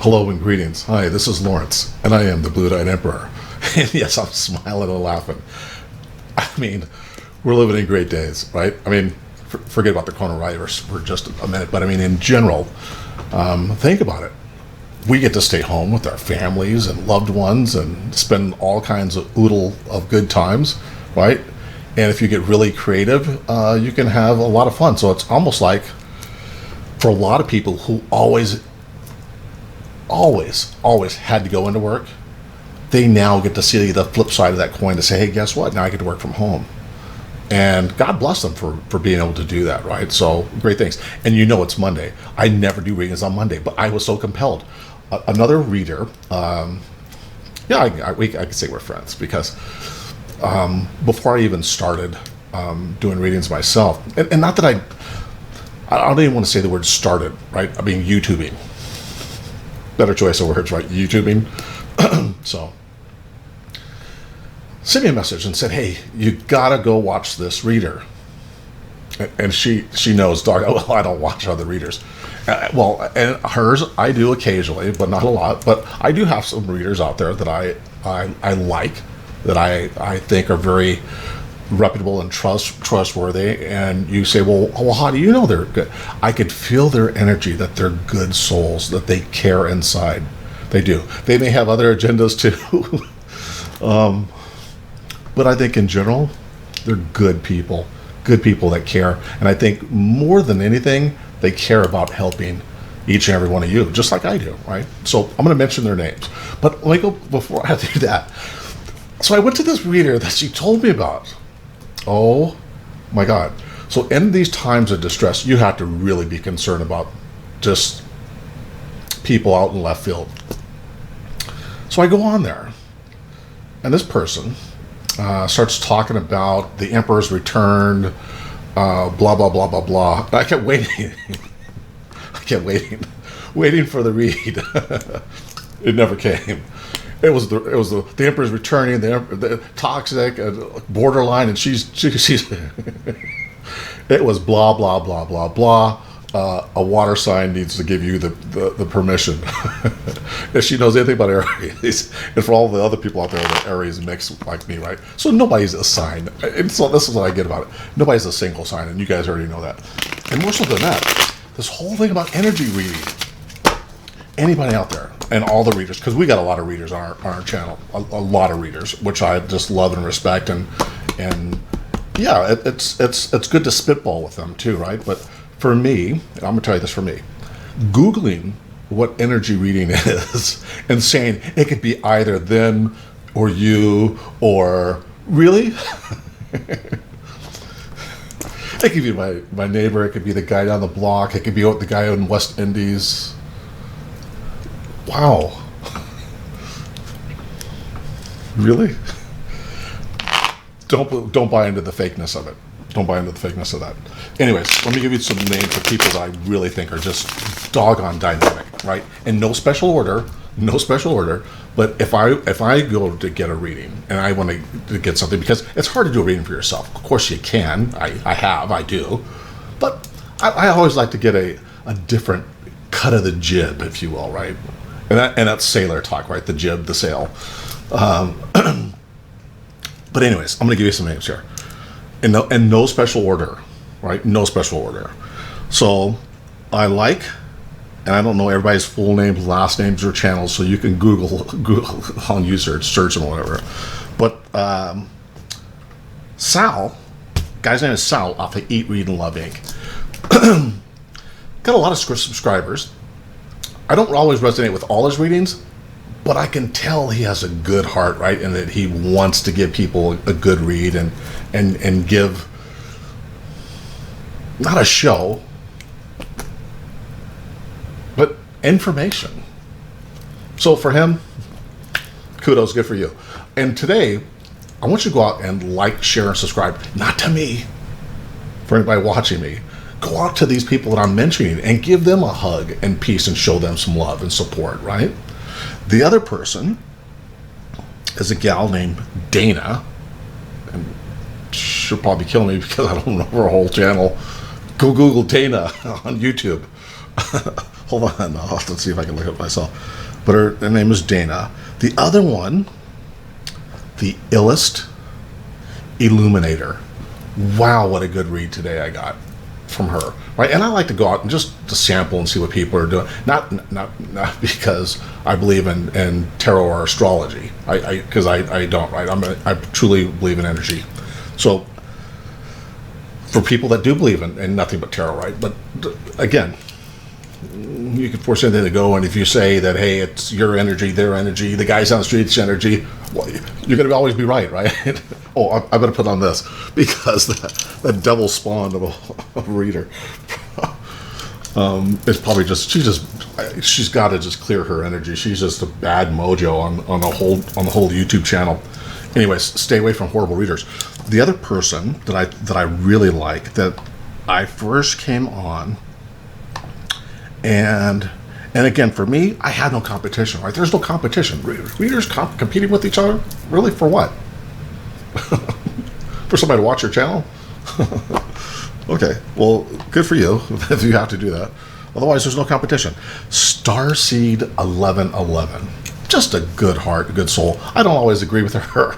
Hello and greetings. Hi, this is Lawrence, and I am the Blue-Eyed Emperor. And yes, I'm smiling and laughing. I mean, we're living in great days, right? I mean, forget about the coronavirus for just a minute, but I mean, in general, think about it. We get to stay home with our families and loved ones and spend all kinds of oodle of good times, right? And if you get really creative, you can have a lot of fun. So it's almost like, for a lot of people who always had to go into work, they now get to see the flip side of that coin to say, hey, guess what? Now I get to work from home. And God bless them for being able to do that, right? So great things. And you know it's Monday. I never do readings on Monday, but I was so compelled. Another reader, I could say we're friends because before I even started doing readings myself, and not that I don't even want to say the word started, right? I mean, YouTubing. Better choice of words, right? YouTubing. So, sent me a message and said, hey, you gotta go watch this reader. And she knows, dog, well, I don't watch other readers. Well, and hers, I do occasionally, but not a lot. But I do have some readers out there that I like, that I think are very reputable and trustworthy. And you say, well, how do you know they're good? I could feel their energy, that they're good souls, that they care inside. They do. They may have other agendas too. But I think in general, they're good people that care. And I think more than anything, they care about helping each and every one of you, just like I do, right? So I'm going to mention their names. But let me go before I do that. So I went to this reader that she told me about. Oh my God. So in these times of distress, you have to really be concerned about just people out in left field. So I go on there, and this person starts talking about the Emperor's return, blah, blah, blah, blah, blah. And I kept waiting. Waiting for the read. It never came. It was the Emperor's returning, the toxic, borderline, and she's it was blah blah blah blah blah. A water sign needs to give you the permission. If she knows anything about Aries, and for all the other people out there that Aries mix like me, right? So nobody's a sign. And so this is what I get about it. Nobody's a single sign, and you guys already know that. And more so than that, this whole thing about energy reading. Anybody out there, and all the readers, because we got a lot of readers on our channel, a lot of readers, which I just love and respect, and yeah, it's good to spitball with them too, right? But for me, and I'm gonna tell you this, for me, Googling what energy reading is and saying it could be either them or you or really. It could be my neighbor, it could be the guy down the block, it could be the guy in West Indies. Wow. Really? Don't buy into the fakeness of it. Don't buy into the fakeness of that. Anyways, let me give you some names of people that I really think are just doggone dynamic, right? In no special order, but if I go to get a reading and I want to get something, because it's hard to do a reading for yourself. Of course you can. I do. But I always like to get a different cut of the jib, if you will, right? And that's sailor talk, right? The jib, the sail. But anyways, I'm going to give you some names here. In no special order, right? No special order. So I like, and I don't know everybody's full names, last names, or channels, so you can Google on user search them or whatever. But Sal, guy's name is Sal, off of Eat, Read, and Love Inc. Got a lot of subscribers. I don't always resonate with all his readings, but I can tell he has a good heart, right? And that he wants to give people a good read and give, not a show, but information. So for him, kudos, good for you. And today, I want you to go out and like, share, and subscribe. Not to me, for anybody watching me. Go out to these people that I'm mentioning and give them a hug and peace and show them some love and support, right? The other person is a gal named Dana, and she'll probably kill me because I don't know her whole channel. Go Google Dana on YouTube. hold on. I'll have to see if I can look it up myself. But her name is Dana. The other one, the Illest Illuminator. Wow, what a good read today I got from her, right? And I like to go out and just to sample and see what people are doing. Not because I believe in tarot or astrology. Because I don't, right? I truly believe in energy. So for people that do believe in nothing but tarot, right? But again, you can force anything to go, and if you say that, hey, it's your energy, their energy, the guys on the street's energy, well, you're going to always be right? Oh, I better put on this, because that double spawn of a reader, it's probably just, she's got to just clear her energy. She's just a bad mojo on the whole YouTube channel. Anyways, stay away from horrible readers. The other person that I really like, that I first came on, and again, for me, I had no competition, right? There's no competition. Readers competing with each other? Really, for what? For somebody to watch your channel? Okay, well, good for you if you have to do that. Otherwise, there's no competition. Starseed 1111. Just a good heart, a good soul. I don't always agree with her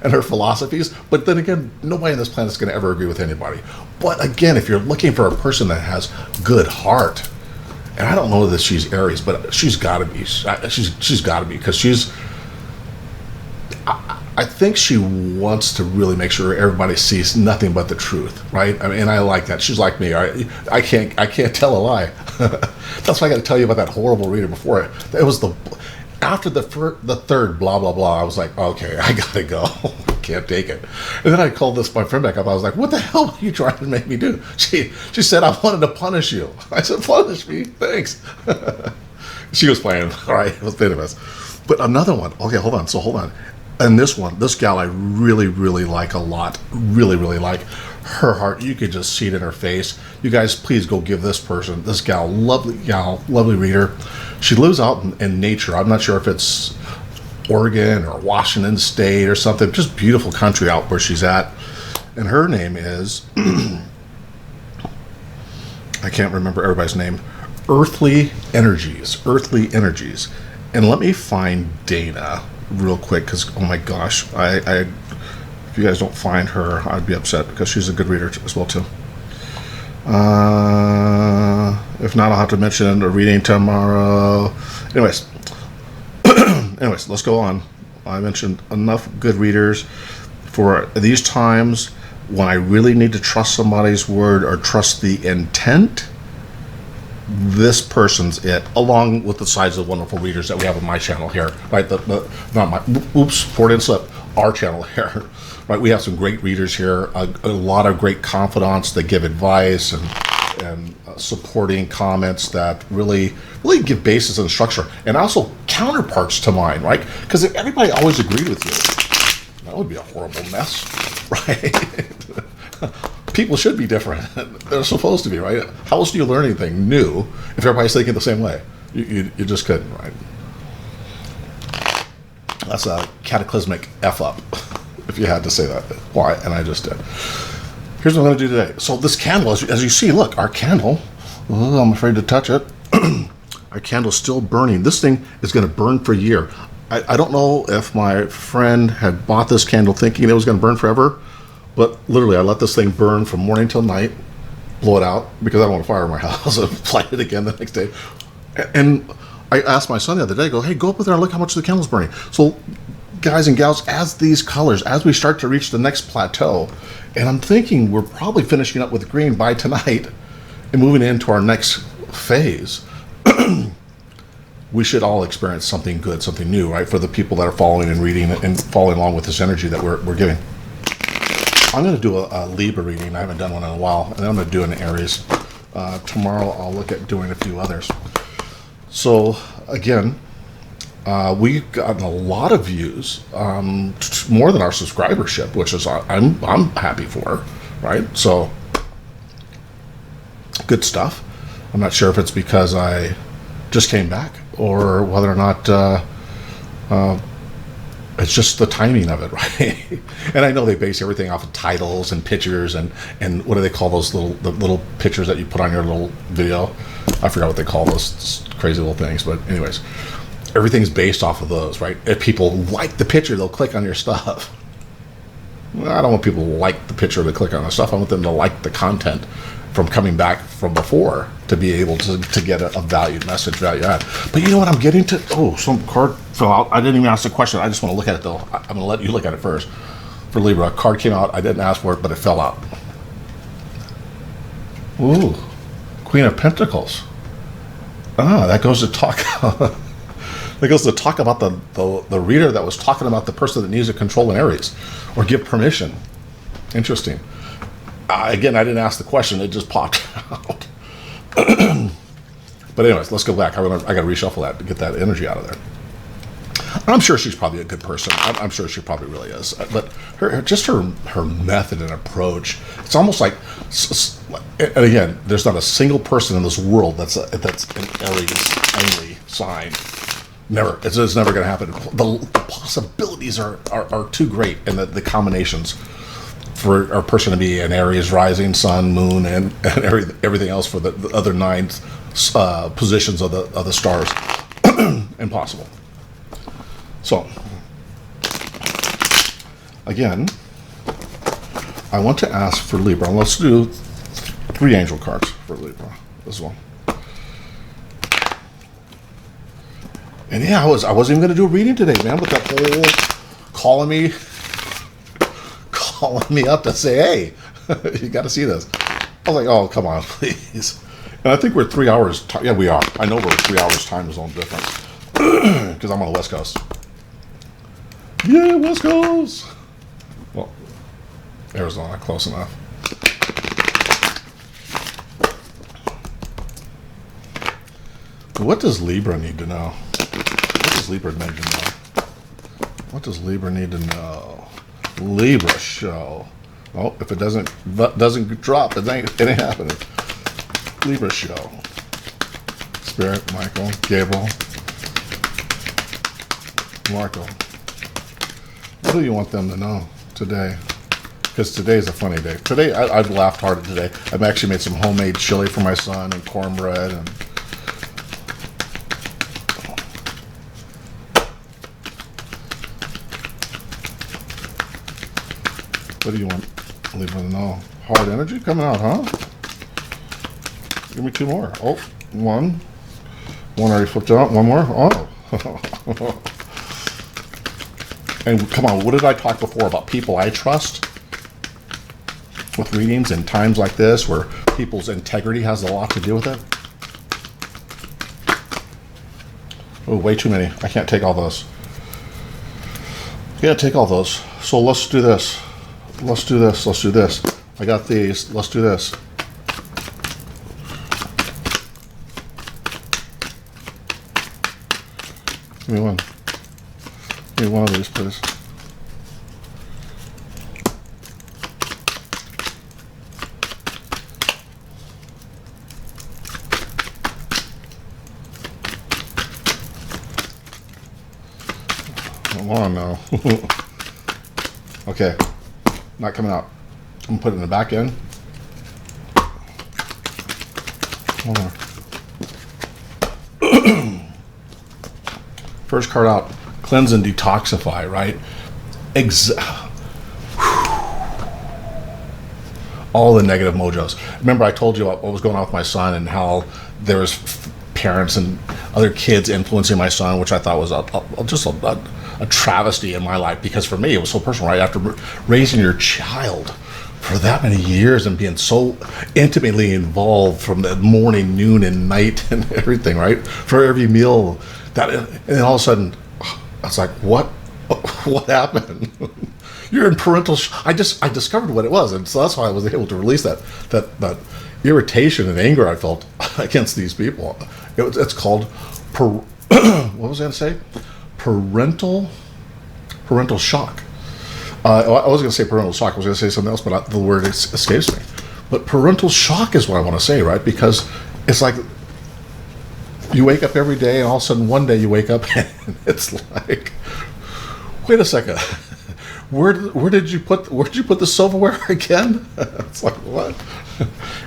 and her philosophies, but then again, nobody on this planet is going to ever agree with anybody. But again, if you're looking for a person that has good heart, and I don't know that she's Aries, but she's got to be. She's got to be, because I think she wants to really make sure everybody sees nothing but the truth, right? I mean, and I like that. She's like me. I can't tell a lie. That's why I got to tell you about that horrible reader before. It was after the third blah blah blah. I was like, okay, I gotta go. Can't take it. And then I called my friend back up. I was like, what the hell are you trying to make me do? She said, I wanted to punish you. I said, punish me? Thanks. She was playing. All right, it was famous. But another one. Okay, hold on. And this gal I really, really like a lot. Really, really like. Her heart, you could just see it in her face. You guys, please go give this gal, lovely reader. She lives out in nature. I'm not sure if it's Oregon or Washington State or something. Just beautiful country out where she's at. And her name is, I can't remember everybody's name, Earthly Energies. And let me find Dana real quick, because, oh my gosh, if you guys don't find her, I'd be upset, because she's a good reader as well too. If not, I'll have to mention a reading tomorrow. Anyways, let's go on. I mentioned enough good readers for these times when I really need to trust somebody's word or trust the intent. This person's it, along with the size of wonderful readers that we have on my channel here, right? Freudian slip, our channel here, right? We have some great readers here, a lot of great confidants that give advice and supporting comments that really give basis and structure, and also counterparts to mine, right? Because if everybody always agreed with you, that would be a horrible mess, right? People should be different. They're supposed to be, right? How else do you learn anything new if everybody's thinking the same way? You just couldn't, right? That's a cataclysmic F up, if you had to say that. Why? And I just did. Here's what I'm going to do today. So this candle, as you see, look, our candle, I'm afraid to touch it. Our candle's still burning. This thing is going to burn for a year. I don't know if my friend had bought this candle thinking it was going to burn forever, but literally I let this thing burn from morning till night, blow it out, because I don't want to fire my house and light it again the next day. And I asked my son the other day, hey, go up there and look how much the candle's burning. So guys and gals, as we start to reach the next plateau, and I'm thinking we're probably finishing up with green by tonight and moving into our next phase, we should all experience something good, something new, right? For the people that are following and reading and following along with this energy that we're giving. I'm going to do a Libra reading. I haven't done one in a while, and then I'm going to do an Aries. Tomorrow I'll look at doing a few others. So again, we've gotten a lot of views, more than our subscribership, which is I'm happy for, right? So good stuff. I'm not sure if it's because I just came back or whether or not it's just the timing of it, right? And I know they base everything off of titles and pictures and what do they call those little pictures that you put on your little video? I forgot what they call those crazy little things, but anyways, everything's based off of those, right? If people like the picture, they'll click on your stuff. Well, I don't want people to like the picture to click on the stuff. I want them to like the content from coming back from before to be able to get a valued message, value add. But you know what I'm getting to? Oh, some card fell out. I didn't even ask the question. I just want to look at it though. I'm going to let you look at it first. For Libra, a card came out. I didn't ask for it, but it fell out. Ooh, Queen of Pentacles. Ah, that goes to talk. That goes to talk about the reader that was talking about the person that needs to control an Aries or give permission. Interesting. Again, I didn't ask the question. It just popped out. But anyways, let's go back. I got to reshuffle that to get that energy out of there. I'm sure she's probably a good person. I'm sure she probably really is. But her method and approach, it's almost like, and again, there's not a single person in this world that's an Aries only sign. Never. It's never going to happen. The possibilities are too great, and the combinations for a person to be an Aries rising, sun, moon, and everything else for the other 9 positions of the stars. Impossible. So, again, I want to ask for Libra. Let's do 3 angel cards for Libra as well. And yeah, I wasn't even going to do a reading today, man, with that whole calling me up to say, hey, you got to see this. I was like, oh, come on, please. And I think we're 3 hours. Yeah, we are. I know we're 3 hours time zone difference because I'm on the West Coast. Yeah, West Coast. Well, Arizona, close enough. What does Libra need to know? What does Libra need to know? What does Libra need to know? Libra show. Oh, if it doesn't drop, it ain't happening. Libra show. Spirit, Michael, Gabriel, Marco. What do you want them to know today? Because today's a funny day. Today, I've laughed hard today. I've actually made some homemade chili for my son and cornbread. And what do you want Libra to know? Hard energy coming out, huh? Give me 2 more. Oh, one already flipped out. One more. Oh. And come on, what did I talk before about people I trust with readings in times like this where people's integrity has a lot to do with it? Oh, way too many. I can't take all those. Can't take all those. So let's do this. Let's do this. Let's do this. I got these. Let's do this. Give me one. Give me one of these, please. Come on now. Okay. Not coming out. I'm going to put it in the back end. Hold on. First card out. Cleanse and detoxify, right? All the negative mojos. Remember I told you what was going on with my son and how there was parents and other kids influencing my son, which I thought was just a travesty in my life, because for me it was so personal, right? After raising your child for that many years and being so intimately involved from the morning, noon, and night and everything, right? For every meal, and then all of a sudden, I was like, what happened? You're in parental. I discovered what it was, and so that's why I was able to release that irritation and anger I felt against these people. It's called what was I going to say? Parental shock. I was going to say parental shock. I was going to say something else, but the word escapes me. But parental shock is what I want to say, right? Because it's like you wake up every day, and all of a sudden one day you wake up and it's like, wait a second. where did you put the silverware again? It's like, what?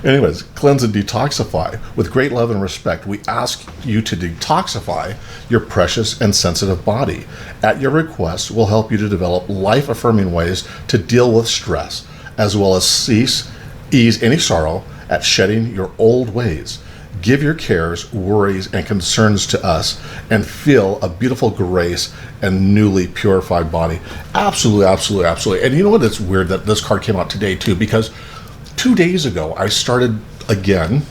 Anyways, cleanse and detoxify. With great love and respect, we ask you to detoxify your precious and sensitive body. At your request, we'll help you to develop life-affirming ways to deal with stress, as well as ease any sorrow at shedding your old ways. Give your cares, worries, and concerns to us and feel a beautiful grace and newly purified body. Absolutely, absolutely, absolutely. And you know what? It's weird that this card came out today too, because 2 days ago I started again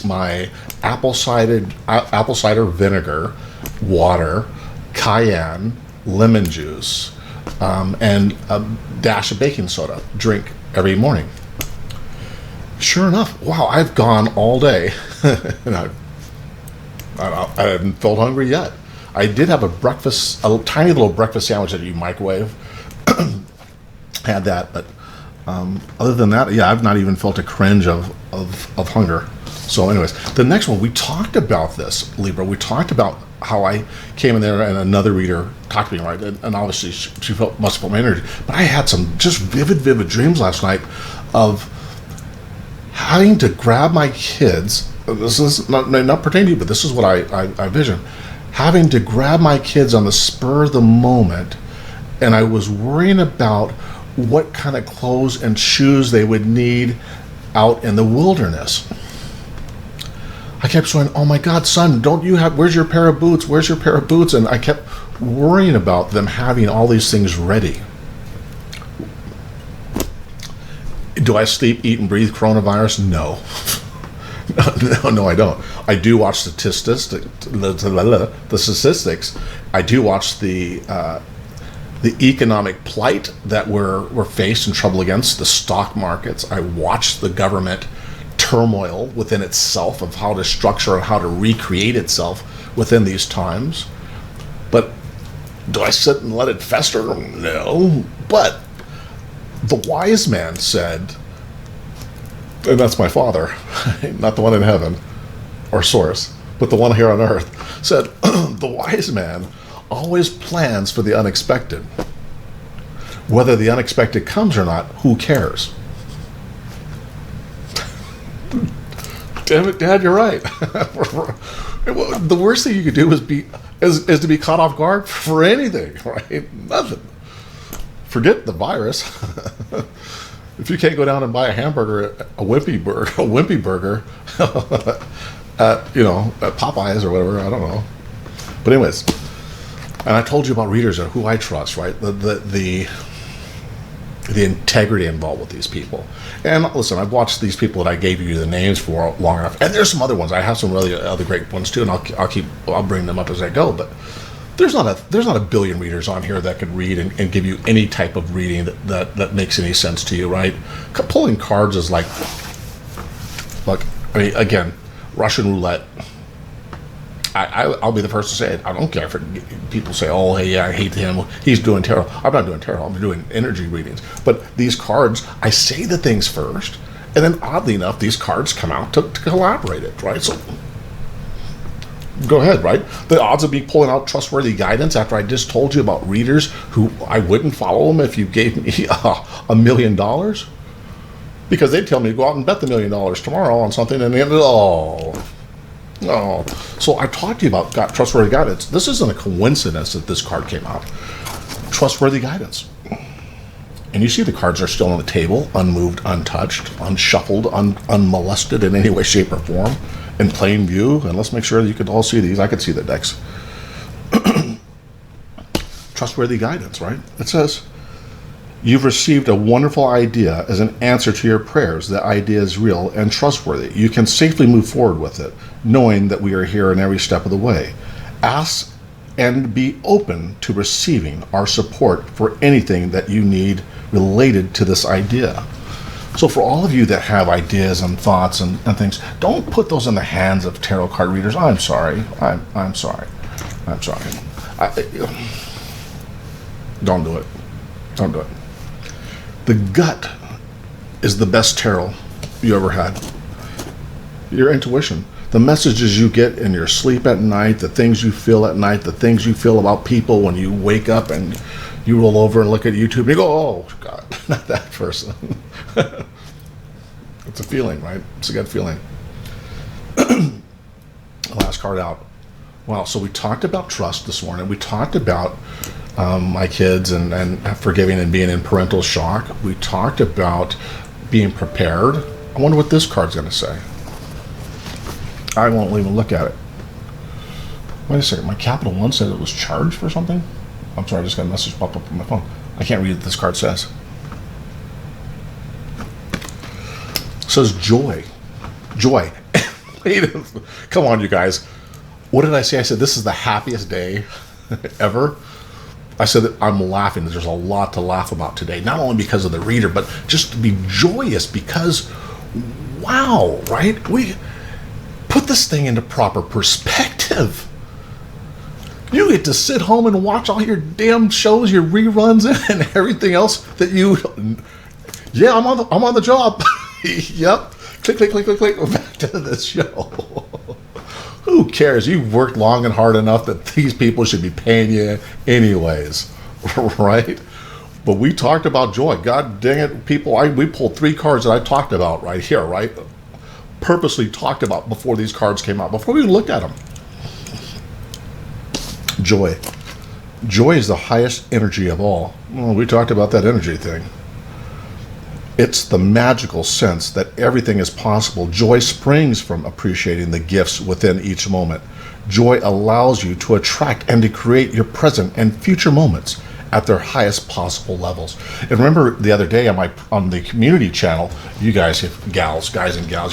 my apple cider vinegar, water, cayenne, lemon juice, and a dash of baking soda drink every morning. Sure enough, wow, I've gone all day, and I haven't felt hungry yet. I did have a tiny little breakfast sandwich that you microwave. Had that, but other than that, yeah, I've not even felt a cringe of hunger. So anyways, the next one, we talked about this, Libra. We talked about how I came in there and another reader talked to me, right? And obviously she must have felt my energy. But I had some just vivid dreams last night of having to grab my kids. This is not pertaining to you, but this is what I vision. Having to grab my kids on the spur of the moment, and I was worrying about what kind of clothes and shoes they would need out in the wilderness. I kept saying, "Oh my God, son, where's your pair of boots? Where's your pair of boots?" And I kept worrying about them having all these things ready. Do I sleep, eat, and breathe coronavirus? No. No, I don't. I do watch statistics. The statistics. I do watch the economic plight that we're faced in trouble against, the stock markets. I watch the government turmoil within itself of how to structure and how to recreate itself within these times. But do I sit and let it fester? No. But the wise man said, and that's my father, not the one in heaven or source, but the one here on earth, said, the wise man always plans for the unexpected. Whether the unexpected comes or not, who cares? Damn it, Dad, you're right. The worst thing you could do is to be caught off guard for anything, right? Nothing. Forget the virus. If you can't go down and buy a hamburger, a wimpy burger, at Popeyes or whatever, I don't know. But anyways, and I told you about readers and who I trust, right? The integrity involved with these people. And listen, I've watched these people that I gave you the names for long enough, and there's some other ones. I have some really other great ones too, and I'll bring them up as I go. But there's not a billion readers on here that could read and give you any type of reading that makes any sense to you, right? Pulling cards is like, I mean, again, Russian roulette. I'll be the first to say it. I don't care if people say, "Oh, hey, yeah, I hate him. He's doing tarot." I'm not doing tarot. I'm doing energy readings. But these cards, I say the things first, and then oddly enough, these cards come out to collaborate it, right? So go ahead, right? The odds of me pulling out trustworthy guidance after I just told you about readers who I wouldn't follow them if you gave me $1 million, because they'd tell me to go out and bet the $1 million tomorrow on something, and then so I talked to you about trustworthy guidance. This isn't a coincidence that this card came out. Trustworthy guidance. And you see the cards are still on the table, unmoved, untouched, unshuffled, unmolested in any way, shape, or form, in plain view. And let's make sure that you could all see these. I could see the decks. Trustworthy guidance, right? It says, you've received a wonderful idea as an answer to your prayers. The idea is real and trustworthy. You can safely move forward with it, knowing that we are here in every step of the way. Ask and be open to receiving our support for anything that you need related to this idea. So for all of you that have ideas and thoughts and things, don't put those in the hands of tarot card readers. I'm sorry. I'm sorry. I'm sorry. Don't do it. Don't do it. The gut is the best tarot you ever had. Your intuition. The messages you get in your sleep at night, the things you feel at night, the things you feel about people when you wake up and you roll over and look at YouTube and you go, oh, God, not that person. It's a feeling, right? It's a gut feeling. Last card out. Wow, so we talked about trust this morning. We talked about my kids and forgiving and being in parental shock. We talked about being prepared. I wonder what this card's going to say. I won't even look at it. Wait a second. My Capital One said it was charged for something? I'm sorry, I just got a message pop up on my phone. I can't read what this card says. It says joy. Joy. Come on, you guys. What did I say? I said this is the happiest day ever. I said that I'm laughing. There's a lot to laugh about today. Not only because of the reader, but just to be joyous because, wow, right? We put this thing into proper perspective. You get to sit home and watch all your damn shows, your reruns, and everything else that you. Yeah, I'm on the job. Yep. Click, click, click, click, click. Back to this show. Who cares? You've worked long and hard enough that these people should be paying you anyways, right? But we talked about joy. God dang it, people! We pulled 3 cards that I talked about right here, right? Purposely talked about before these cards came out, before we looked at them. Joy. Joy is the highest energy of all. Well, we talked about that energy thing. It's the magical sense that everything is possible. Joy springs from appreciating the gifts within each moment. Joy allows you to attract and to create your present and future moments at their highest possible levels. And remember the other day on the community channel, you guys and gals,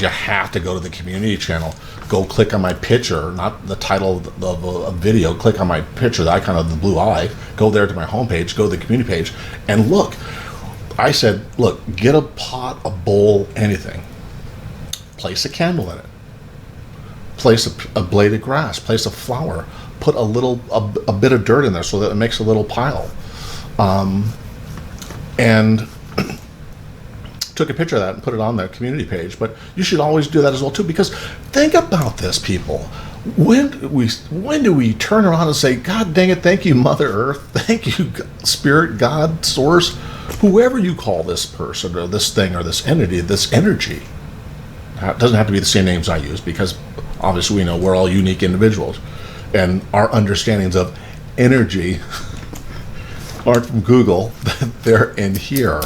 you have to go to the community channel. Go click on my picture, not the title of a video. Click on my picture, the icon of the blue eye. Go there to my homepage, go to the community page, and look. I said, look, get a pot, a bowl, anything. Place a candle in it. Place a blade of grass. Place a flower. Put a bit of dirt in there so that it makes a little pile. And took a picture of that and put it on the community page. But you should always do that as well too, because think about this, people. When do we turn around and say, God dang it, thank you, Mother Earth, thank you, Spirit, God, Source, whoever you call this person or this thing or this entity, this energy. It doesn't have to be the same names I use, because obviously we know we're all unique individuals, and our understandings of energy aren't from Google. They're in here.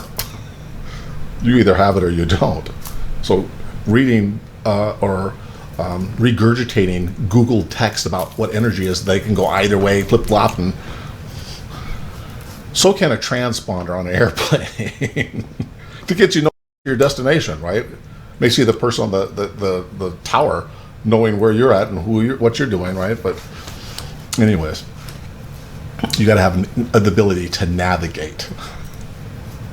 You either have it or you don't. So reading or regurgitating Google text about what energy is, they can go either way, flip-flop, and so can a transponder on an airplane to get you know your destination, right? Makes you the person on the tower knowing where you're at and what you're doing, right? But anyways, you got to have the ability to navigate.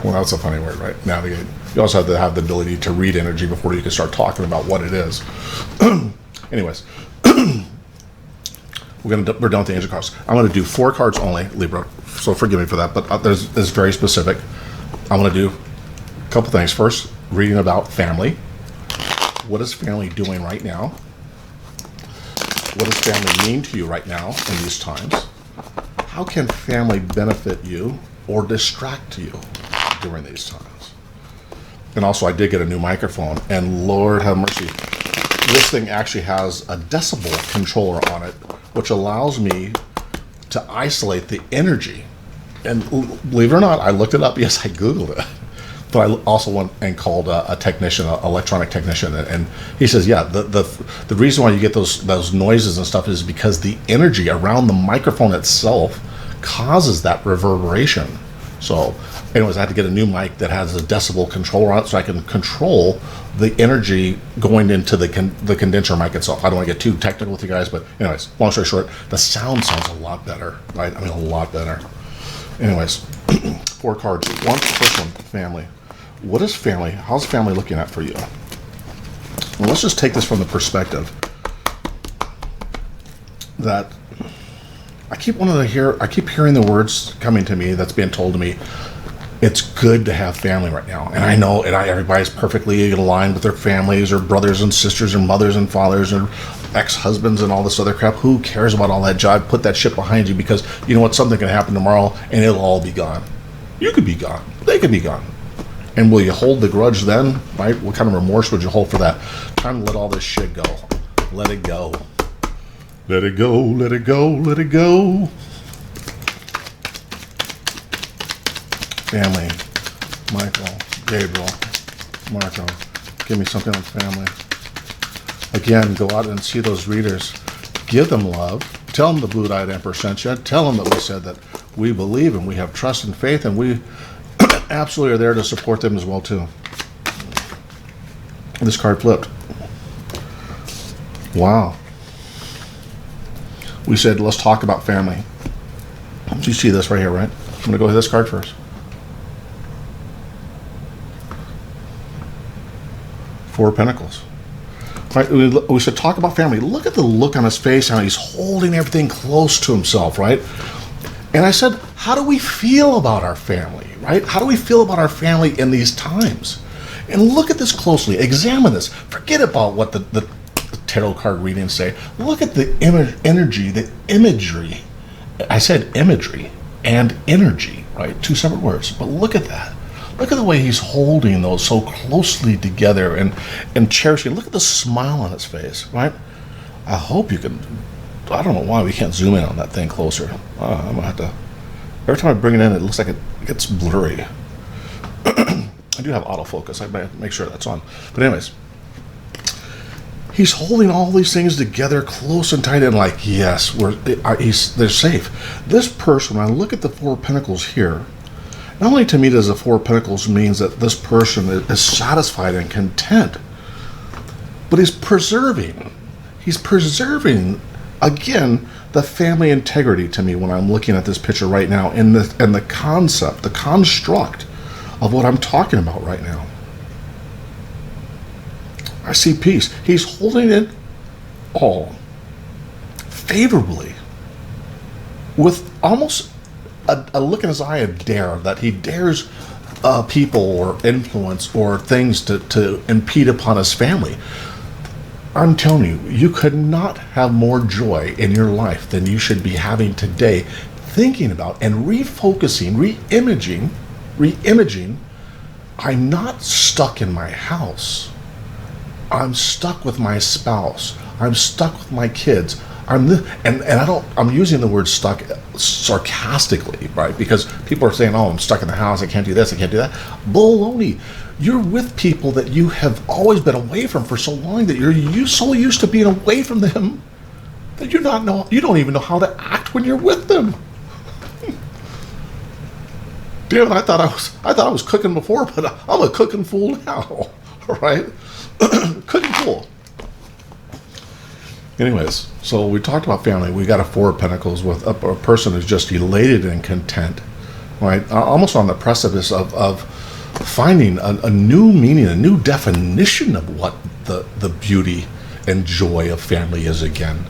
Well, that's a funny word, right? Navigate. You also have to have the ability to read energy before you can start talking about what it is. Anyways, we're done with the angel cards. I'm going to do 4 cards only, Libra. So forgive me for that, but it's very specific. I'm going to do a couple things. First, reading about family. What is family doing right now? What does family mean to you right now in these times? How can family benefit you or distract you during these times? And also, I did get a new microphone, and Lord have mercy, this thing actually has a decibel controller on it, which allows me to isolate the energy. And believe it or not, I looked it up. Yes, I Googled it. But I also went and called a technician, an electronic technician, and he says, yeah, the reason why you get those noises and stuff is because the energy around the microphone itself causes that reverberation. So anyways, I had to get a new mic that has a decibel controller on it so I can control the energy going into the condenser mic itself. I don't want to get too technical with you guys, but anyways, long story short, the sound sounds a lot better, right? I mean, a lot better. Anyways, 4 cards. First one, family. What is family? How's family looking at for you? Well, let's just take this from the perspective that I keep hearing the words coming to me that's being told to me. It's good to have family right now. And I know everybody's perfectly aligned with their families or brothers and sisters and mothers and fathers or ex-husbands and all this other crap. Who cares about all that jive? Put that shit behind you, because you know what? Something can happen tomorrow and it'll all be gone. You could be gone. They could be gone. And will you hold the grudge then? Right? What kind of remorse would you hold for that? Time to let all this shit go. Let it go. Let it go, let it go, let it go. Family. Michael, Gabriel, Marco. Give me something on family. Again, go out and see those readers. Give them love. Tell them the Blue-Eyed Emperor sent you. Tell them that we said that we believe and we have trust and faith, and we absolutely are there to support them as well, too. This card flipped. Wow. We said, let's talk about family. You see this right here, right? I'm going to go with this card first. Four of Pentacles. Right? We should talk about family. Look at the look on his face, how he's holding everything close to himself, right? And I said, how do we feel about our family, right? How do we feel about our family in these times? And look at this closely. Examine this. Forget about what the tarot card readings say. Look at the energy, the imagery. I said imagery and energy, right? Two separate words. But look at that. Look at the way he's holding those so closely together and cherishing. Look at the smile on his face, right? I hope you can. I don't know why we can't zoom in on that thing closer. I'm going to have to. Every time I bring it in, it looks like it gets blurry. I do have autofocus. I might make sure that's on. But anyways, he's holding all these things together close and tight and like, yes, they're safe. This person, when I look at the Four of Pentacles here, not only to me does the Four of Pentacles means that this person is satisfied and content, but he's preserving, again, the family integrity to me when I'm looking at this picture right now, and the concept, the construct of what I'm talking about right now. I see peace. He's holding it all favorably with almost a look in his eye, a dare, that he dares people or influence or things to impede upon his family. I'm telling you, you could not have more joy in your life than you should be having today, thinking about and refocusing, re-imaging. I'm not stuck in my house. I'm stuck with my spouse. I'm stuck with my kids. I'm using the word stuck sarcastically, right? Because people are saying, "Oh, I'm stuck in the house. I can't do this. I can't do that." Baloney. You're with people that you have always been away from for so long that you're so used to being away from them that you don't even know how to act when you're with them. Damn it! I thought I was cooking before, but I'm a cooking fool now. Right? Cooking fool. Anyways, so we talked about family. We got a Four of Pentacles with a person who's just elated and content, right? Almost on the precipice of finding a new meaning, a new definition of what the beauty and joy of family is again,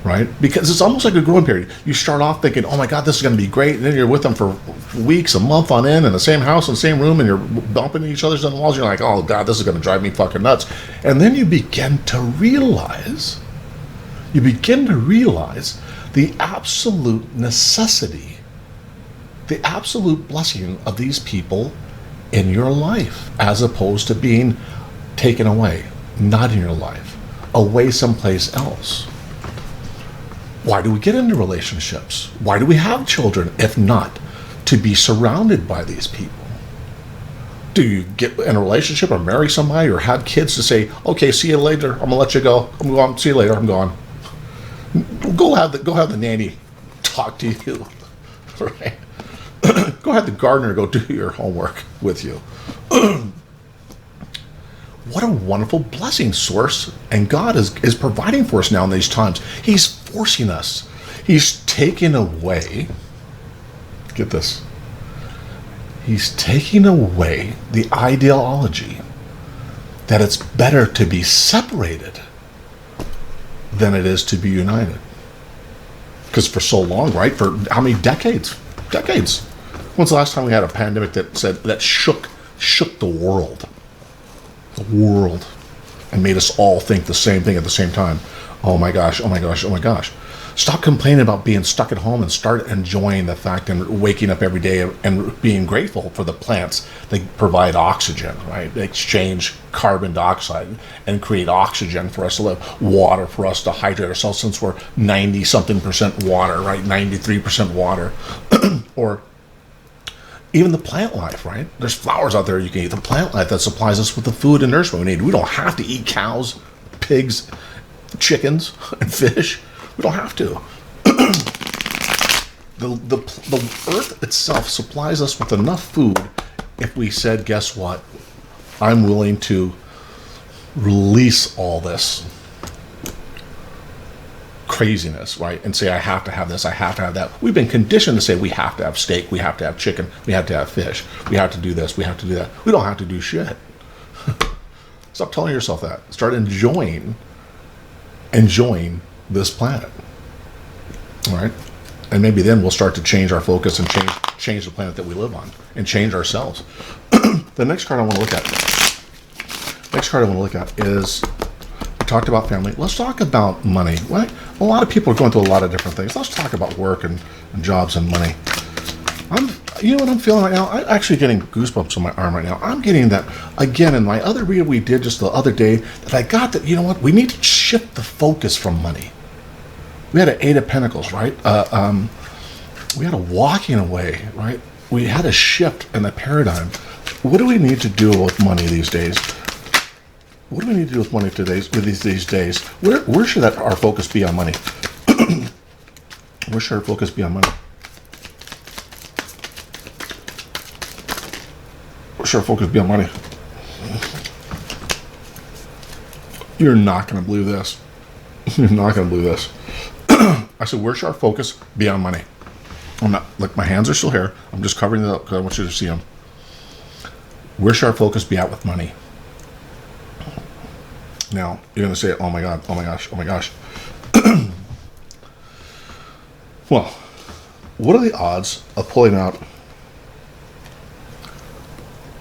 right? Because it's almost like a growing period. You start off thinking, oh my God, this is going to be great. And then you're with them for weeks, a month on end in the same house, in the same room, and you're bumping each other's on the walls. You're like, oh God, this is going to drive me fucking nuts. And then you begin to realize the absolute necessity, the absolute blessing of these people in your life, as opposed to being taken away, not in your life, away someplace else. Why do we get into relationships? Why do we have children, if not to be surrounded by these people? Do you get in a relationship or marry somebody or have kids to say, okay, see you later, I'm gonna let you go, I'm going, see you later, I'm gone. Go have the nanny talk to you, right? Go have the gardener go do your homework with you. What a wonderful blessing source, and God is providing for us now in these times. He's forcing us. He's taking away, get this, he's taking away the ideology that it's better to be separated than it is to be united. Because for so long, right, for how many decades, When's the last time we had a pandemic that shook the world? The world. And made us all think the same thing at the same time. Oh my gosh, oh my gosh, oh my gosh. Stop complaining about being stuck at home and start enjoying the fact and waking up every day and being grateful for the plants. They provide oxygen, right? They exchange carbon dioxide and create oxygen for us to live, water for us to hydrate ourselves, since we're 90-something% water, right? 93% water. Or even the plant life, right? There's flowers out there you can eat. The plant life that supplies us with the food and nourishment we need. We don't have to eat cows, pigs, chickens, and fish. We don't have to. The earth itself supplies us with enough food if we said, guess what? I'm willing to release all this craziness, right? And say, I have to have this, I have to have that. We've been conditioned to say we have to have steak, we have to have chicken, we have to have fish, we have to do this, we have to do that. We don't have to do shit. Stop telling yourself that. Start enjoying this planet. All right? And maybe then we'll start to change our focus and change the planet that we live on and change ourselves. The next card I want to look at is, we talked about family. Let's talk about money. Right? A lot of people are going through a lot of different things. Let's talk about work and jobs and money. You know what I'm feeling right now? I'm actually getting goosebumps on my arm right now. I'm getting that, again, in my other read we did just the other day, that I got that, you know what? We need to shift the focus from money. We had an 8 of Pentacles, right? We had a walking away, right? We had a shift in the paradigm. What do we need to do with money these days? What do we need to do with money these days? Where should our focus be on money? Where should our focus be on money? Where should our focus be on money? You're not going to believe this. You're not going to believe this. I said, where should our focus be on money? I'm not, like, my hands are still here. I'm just covering it up because I want you to see them. Where should our focus be at with money? Now, you're going to say, oh my God, oh my gosh, oh my gosh. Well, what are the odds of pulling out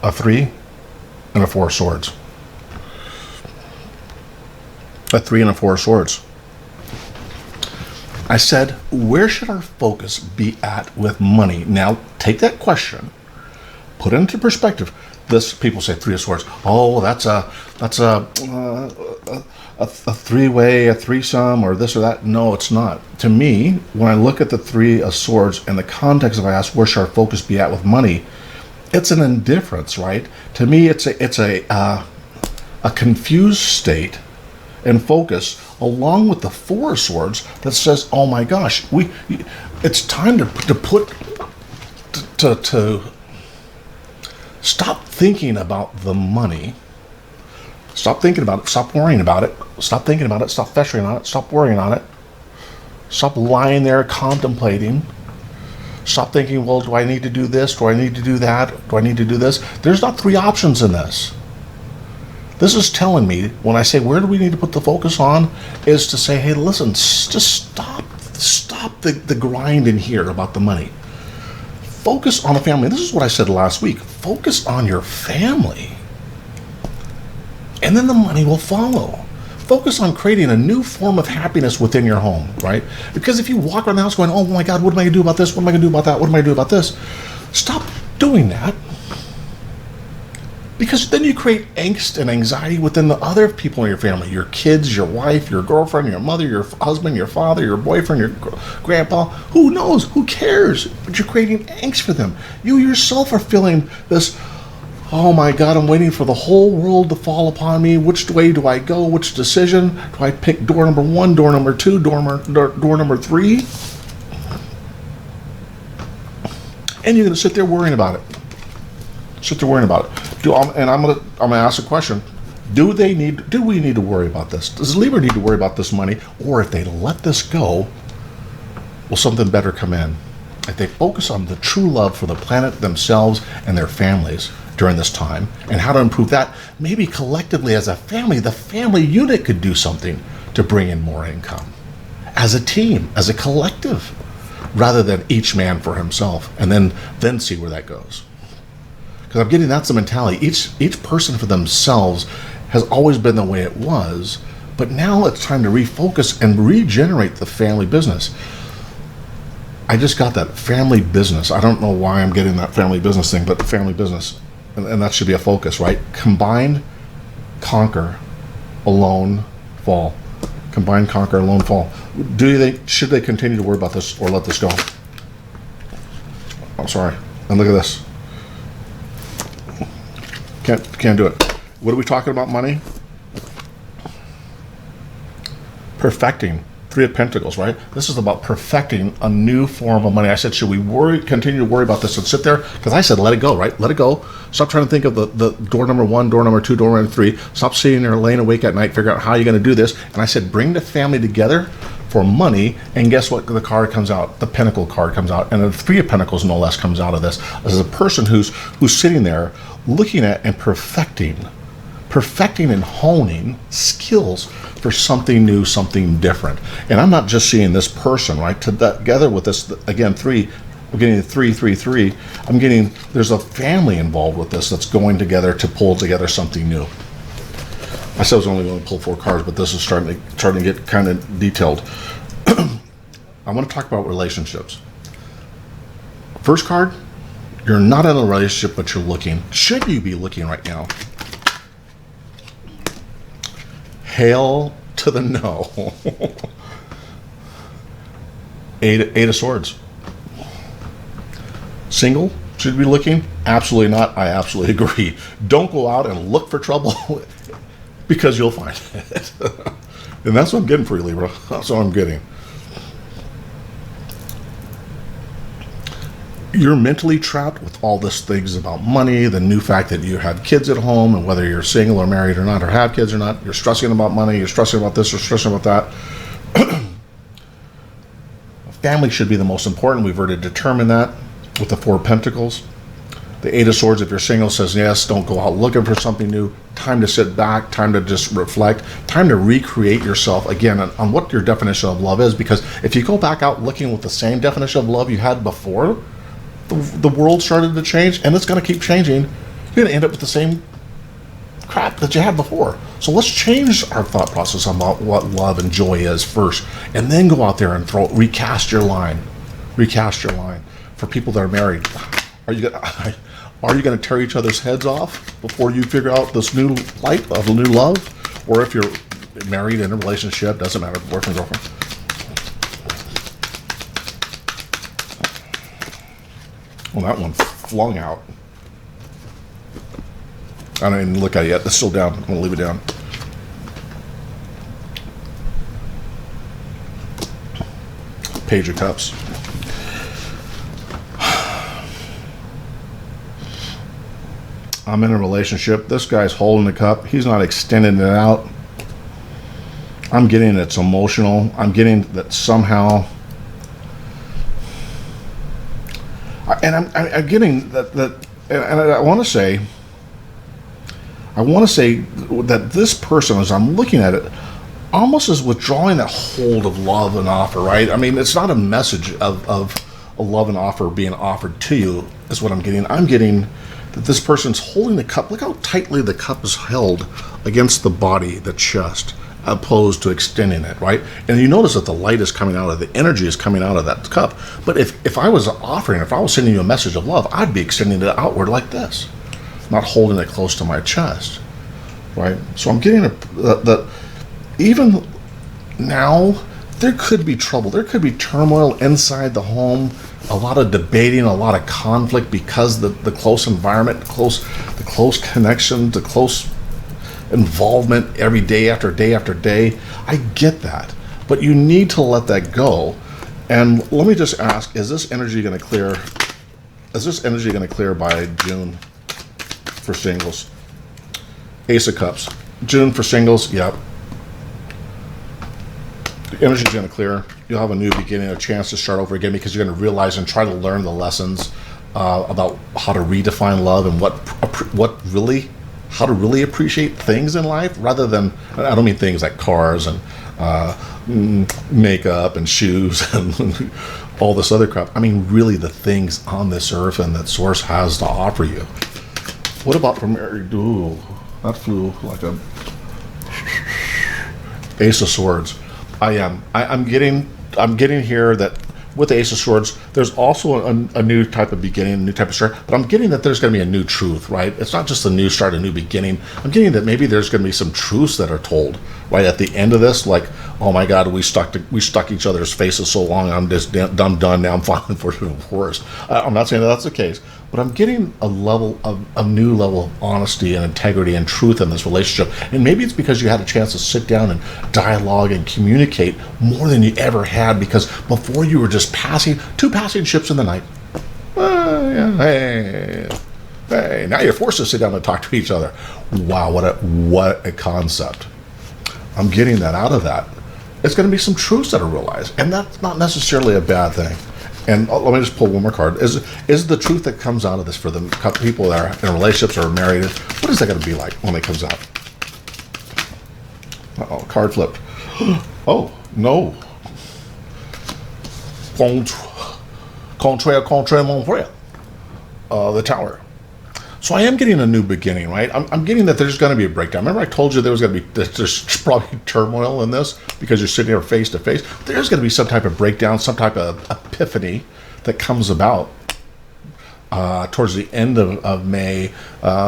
a 3 and a 4 of swords? A 3 and a 4 of swords. I said, where should our focus be at with money? Now, take that question, put it into perspective. People say 3 of swords. Oh, that's a three-way, a threesome, or this or that. No, it's not. To me, when I look at the 3 of swords in the context of I ask, where should our focus be at with money? It's an indifference, right? To me, it's a confused state and focus, along with the 4 of swords that says, oh my gosh, it's time to stop thinking about the money. Stop thinking about it. Stop worrying about it. Stop thinking about it. Stop festering on it. Stop worrying on it. Stop lying there contemplating. Stop thinking, well, do I need to do this? Do I need to do that? Do I need to do this? There's not 3 options in this. This is telling me, when I say, where do we need to put the focus on, is to say, hey, listen, just stop the grind in here about the money. Focus on the family. This is what I said last week. Focus on your family. And then the money will follow. Focus on creating a new form of happiness within your home, right? Because if you walk around the house going, oh my God, what am I going to do about this? What am I going to do about that? What am I going to do about this? Stop doing that. Because then you create angst and anxiety within the other people in your family, your kids, your wife, your girlfriend, your mother, your husband, your father, your boyfriend, your grandpa. Who knows? Who cares? But you're creating angst for them. You yourself are feeling this, oh my God, I'm waiting for the whole world to fall upon me. Which way do I go? Which decision? Do I pick door number 1, door number 2, door number 3? And you're going to sit there worrying about it. Sit there worrying about it. And I'm gonna ask a question. Do we need to worry about this? Does Libra need to worry about this money? Or if they let this go, will something better come in? If they focus on the true love for the planet, themselves, and their families during this time, and how to improve that, maybe collectively as a family, the family unit could do something to bring in more income. As a team, as a collective. rather than each man for himself, and then see where that goes. Because I'm getting that's the mentality. Each person for themselves has always been the way it was, but now it's time to refocus and regenerate the family business. I just got that family business. I don't know why I'm getting that family business thing, but family business, and that should be a focus, right? Combine, conquer, alone, fall. Combine, conquer, alone, fall. Do you think, should they continue to worry about this or let this go? I'm sorry. And look at this. Can't do it. What are we talking about? Money? Perfecting. Three of Pentacles, right? This is about perfecting a new form of money. I said, should we continue to worry about this and sit there? Because I said, let it go, right? Let it go. Stop trying to think of the door number 1, door number 2, door number 3. Stop sitting there laying awake at night, figure out how you're going to do this. And I said, bring the family together for money. And guess what? The card comes out. The Pentacle card comes out. And the Three of Pentacles, no less, comes out of this. As a person who's sitting there looking at and perfecting and honing skills for something new, something different. And I'm not just seeing this person, right? Together with this, again, 3, I'm getting 3, 3, 3. I'm getting, there's a family involved with this that's going together to pull together something new. I said I was only going to pull 4 cards, but this is starting to get kind of detailed. I want to talk about relationships. First card, you're not in a relationship, but you're looking. Should you be looking right now? Hail to the no. Eight of Swords. Single? Should be looking? Absolutely not. I absolutely agree. Don't go out and look for trouble because you'll find it. And that's what I'm getting for you, Libra. That's what I'm getting. You're mentally trapped with all this things about money, the new fact that you have kids at home, and whether you're single or married or not, or have kids or not, you're stressing about money, you're stressing about this, or stressing about that. Family should be the most important. We've already determined that with the 4 of Pentacles. The 8 of Swords, if you're single, says yes, don't go out looking for something new. Time to sit back, time to just reflect, time to recreate yourself again on what your definition of love is. Because if you go back out looking with the same definition of love you had before, the world started to change, and it's going to keep changing. You're going to end up with the same crap that you had before. So let's change our thought process about what love and joy is first, and then go out there and recast your line. Recast your line. For people that are married, are you going to tear each other's heads off before you figure out this new light of a new love? Or if you're married in a relationship, doesn't matter, boyfriend, girlfriend. Well, that one flung out. I don't even look at it yet. It's still down. I'm going to leave it down. Page of Cups. I'm in a relationship. This guy's holding the cup. He's not extending it out. I'm getting it's emotional. I'm getting that somehow... And I'm getting that, and I want to say that this person, as I'm looking at it, almost is withdrawing that hold of love and offer, right? I mean, it's not a message of a love and offer being offered to you, is what I'm getting. I'm getting that this person's holding the cup. Look how tightly the cup is held against the body, the chest, opposed to extending it, right? And you notice that the light is coming out of, the energy is coming out of that cup. But if I was offering, if I was sending you a message of love, I'd be extending it outward like this, not holding it close to my chest, right? So I'm getting that even now, there could be trouble. There could be turmoil inside the home, a lot of debating, a lot of conflict because the close environment, the close connection, the close involvement every day after day after day. I get that, but you need to let that go. And let me just ask, is this energy going to clear? Is this energy going to clear by June for singles? Ace of Cups. June for singles, yep. The energy is going to clear. You'll have a new beginning, a chance to start over again, because you're going to realize and try to learn the lessons about how to redefine love and how to really appreciate things in life, rather than, I don't mean things like cars and makeup and shoes and all this other crap. I mean, really the things on this earth and that source has to offer you. What about from, ooh, that flew like a Ace of Swords. I'm getting here that with the Ace of Swords, there's also a new type of beginning, a new type of start, but I'm getting that there's going to be a new truth, right? It's not just a new start, a new beginning. I'm getting that maybe there's going to be some truths that are told, right, at the end of this, like, oh my God, we stuck each other's faces so long, I'm done, now I'm filing for divorce. I'm not saying that that's the case, but I'm getting a new level of honesty and integrity and truth in this relationship. And maybe it's because you had a chance to sit down and dialogue and communicate more than you ever had, because before you were just two passing ships in the night. Hey, now you're forced to sit down and talk to each other. Wow, what a concept. I'm getting that out of that. It's going to be some truths that are realized, and that's not necessarily a bad thing. And let me just pull one more card. Is the truth that comes out of this for the people that are in relationships or married, what is that going to be like when it comes out? Uh-oh, card flipped. Oh, no. Contraire, mon frère. The Tower. So I am getting a new beginning, right? I'm getting that there's going to be a breakdown. Remember I told you there's probably turmoil in this because you're sitting here face to face. There's going to be some type of breakdown, some type of epiphany that comes about towards the end of May,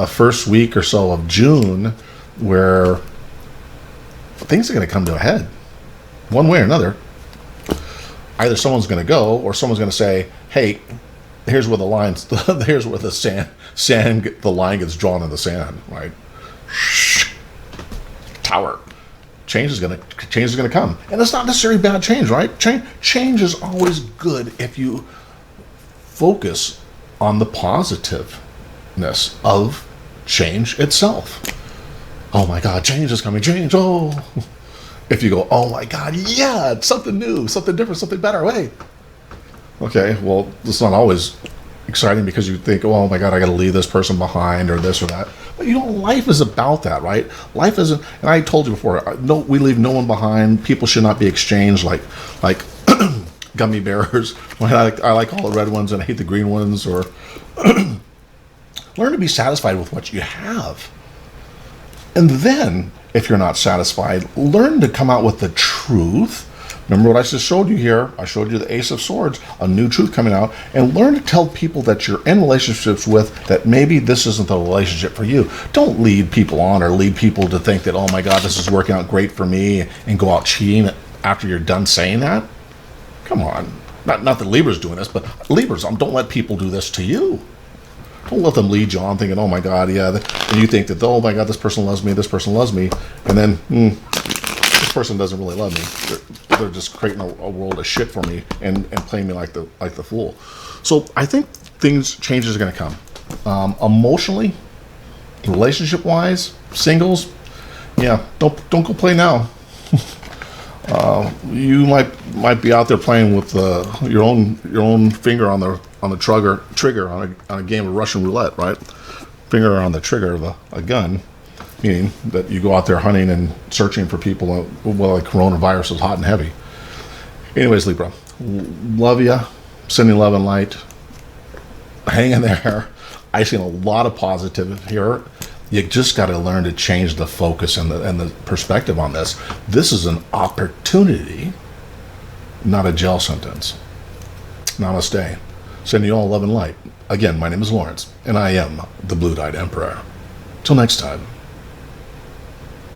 first week or so of June, where things are going to come to a head one way or another. Either someone's going to go or someone's going to say, hey, here's where the lines, here's where the line gets drawn in the sand, right? Tower. Change is gonna come, and it's not necessarily bad change, right? Change is always good if you focus on the positiveness of change itself. Oh my God, change is coming. Change. Oh, if you go, oh my God, yeah, it's something new, something different, something better. Wait. Okay, well, it's not always exciting because you think, oh my God, I got to leave this person behind or this or that. But life is about that, right? Life isn't, and I told you before, no, we leave no one behind. People should not be exchanged like gummy bears. I like all the red ones and I hate the green ones. Or learn to be satisfied with what you have. And then, if you're not satisfied, learn to come out with the truth. Remember what I just showed you here? I showed you the Ace of Swords, a new truth coming out, and learn to tell people that you're in relationships with that maybe this isn't the relationship for you. Don't lead people on or lead people to think that, oh my God, this is working out great for me, and go out cheating after you're done saying that. Come on. Not that Libra's doing this, but Libras, don't let people do this to you. Don't let them lead you on thinking, oh my God, yeah, and you think that, oh my God, this person loves me, and then, this person doesn't really love me. They're just creating a world of shit for me and playing me like the fool. So I think changes are going to come. Emotionally, relationship wise, singles, yeah, don't go play now. You might be out there playing with your own finger on the trigger on a game of Russian roulette, right? Finger on the trigger of a gun. Meaning that you go out there hunting and searching for people while like coronavirus is hot and heavy. Anyways, Libra, love you. Sending love and light. Hang in there. I seen a lot of positive here. You just got to learn to change the focus and the perspective on this. This is an opportunity, not a jail sentence. Namaste. Sending you all love and light. Again, my name is Lawrence, and I am the Blue-Dyed Emperor. Till next time.